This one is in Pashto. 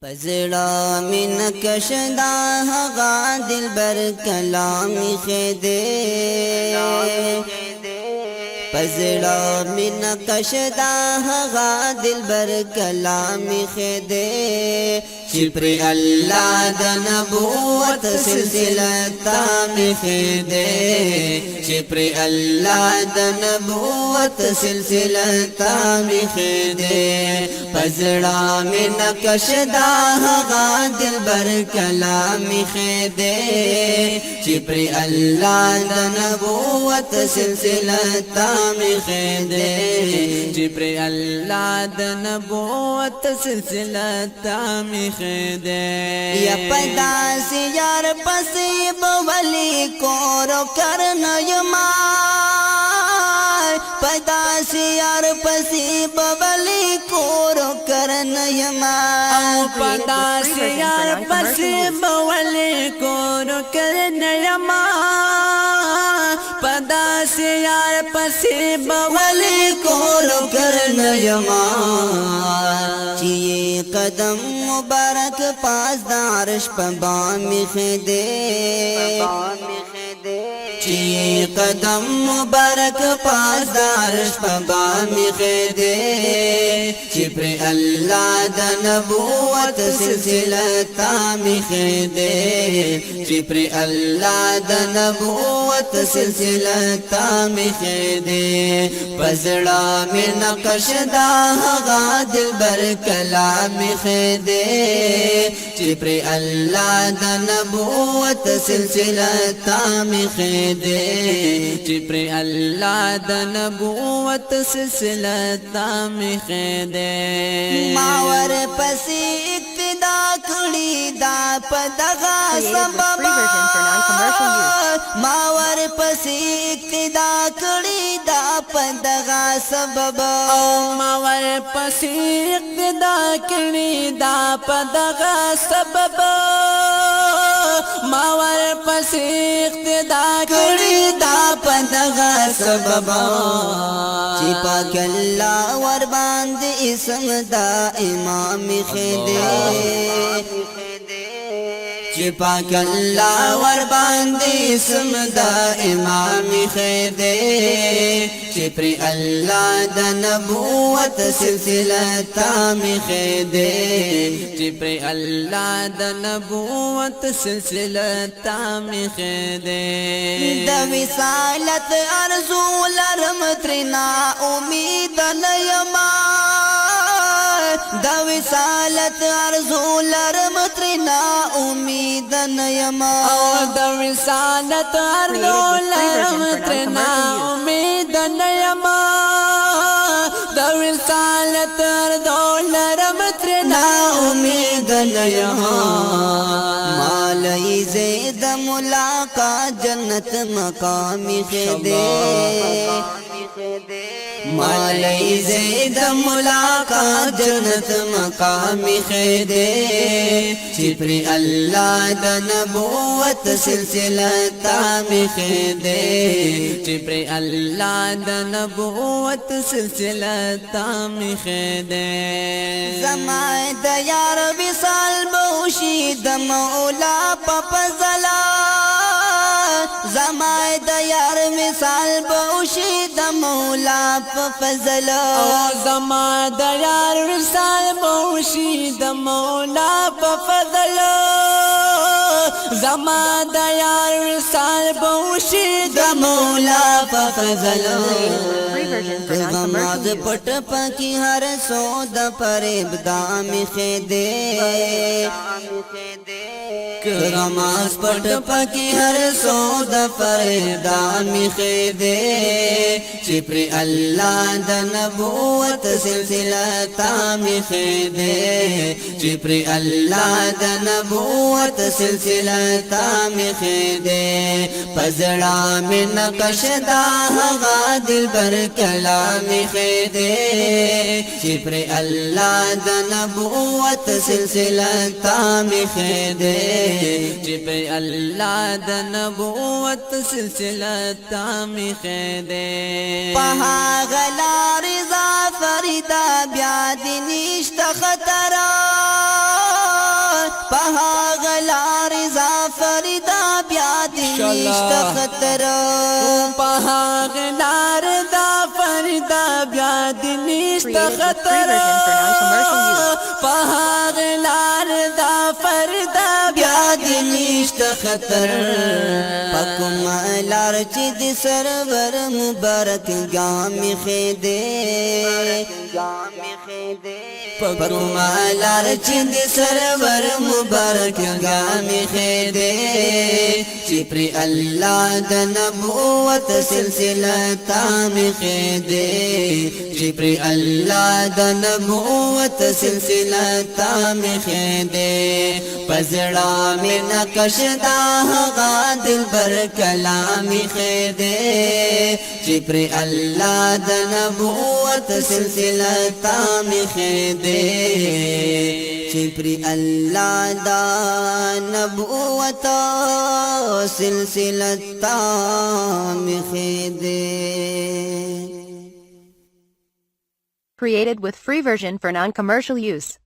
پزړه من کشدا هغه دلبر کلام خېده پزړه من کشدا هغه دلبر کلام خېده چې پر الله د نبوت سلسله تام خېده چې پر الله د نبوت سلسله تام خېده پزړه من کشدا هغه دلبر کلام خېده چې پر الله د نبوت سلسله تام خېده چې پر الله د نبوت سلسله تام خېده یا پیدا سی یار پسې بولی کورو کرنا یما پیدا سی یار پسې بولی کورو کرنا یما پیدا سی یار پسې بولی کورو کرنا یما پیدا سی یار پسې بولی کورو کرنا یما چی قدم مبارک پاس د عرش په بام خېده چی قدم مبارک پاس د عرش په بام خېده چې پر الله د نبوت سلسله تام خېده چې پر الله د نبوت سلسله تام خېده پزړه مې نقش دا هغه دلبر کلام خېده چې پر الله د نبوت سلسله تام خېده چې پر الله د نبوت سلسله تام خېده ما ور پسې اقتدا کړی دا په دغه سبب ما ور پسې اقتدا کړی دا په دغه سبب ما ور پسې اقتدا کړی دا په دغه سبب ما ور پسې اقتدا کړی دا په دغه سبب چې پاک الله ور باندې اسم دا امام خېده چې پاک الله ور باندې اسم دا امام خېده چې پر الله د نبوت سلسله تام خېده چې پر الله د نبوت سلسله تام خېده د وصالت ارزو لرم ترنا امید نه یما د وصالت ارزو لرم ترنا امید نه یما د وصالت ارزو لرم ترنا امید نه یما د وصالت ارزو لرم ترنا امید نه یما مالای زید ملاقات جنت مقام خېده مالای زید ملاقات جنت مقام خېده چې پر الله د نبوت سلسله تام خېده چې پر الله د نبوت سلسله تام خېده زما د یار وصال بوشي د مولا په فضلا زما د یار مثال بوشي د مولا په فضلا زما د یار مثال بوشي د مولا په فضلا زما د یار مثال بوشي د مولا په فضلا غماز پټ پکی هر سو د پرېب دام خېده غماز پټ پکی هر سو د پرېب دام خېده چې پر الله د نبوت سلسله تام خېده چې پر الله د نبوت سلسله تام خېده پزړه مې نقش دا هغه دلبر کلام خېده چې پر الله د نبوت سلسله تام خېده چې پر الله د نبوت سلسله تام خېده په هغه لار ز فریدا بیا دې نشته خطر غلار زافر دا بیا دی نشت خطر غلار دا فردا بیا دی نشت خطر غلار دا فردا بیا دی نشت خطر پکم لار چی دی سرور مبارک گامی خیدے پکم لار چی دی سرور مبارک گامی خیدے چی پری اللہ دا نبوت سلسلہ تامی خیدے چی پری اللہ دا نبوت سلسلہ تامی خیدے پزڑا میں نقش دا دل بر کلامی خیدے چی پری اللہ دا نبوت سلسلہ تامی خیدے چی پری اللہ دا نبوت سلسلہ تامی خیدے. Created with free version for non-commercial use.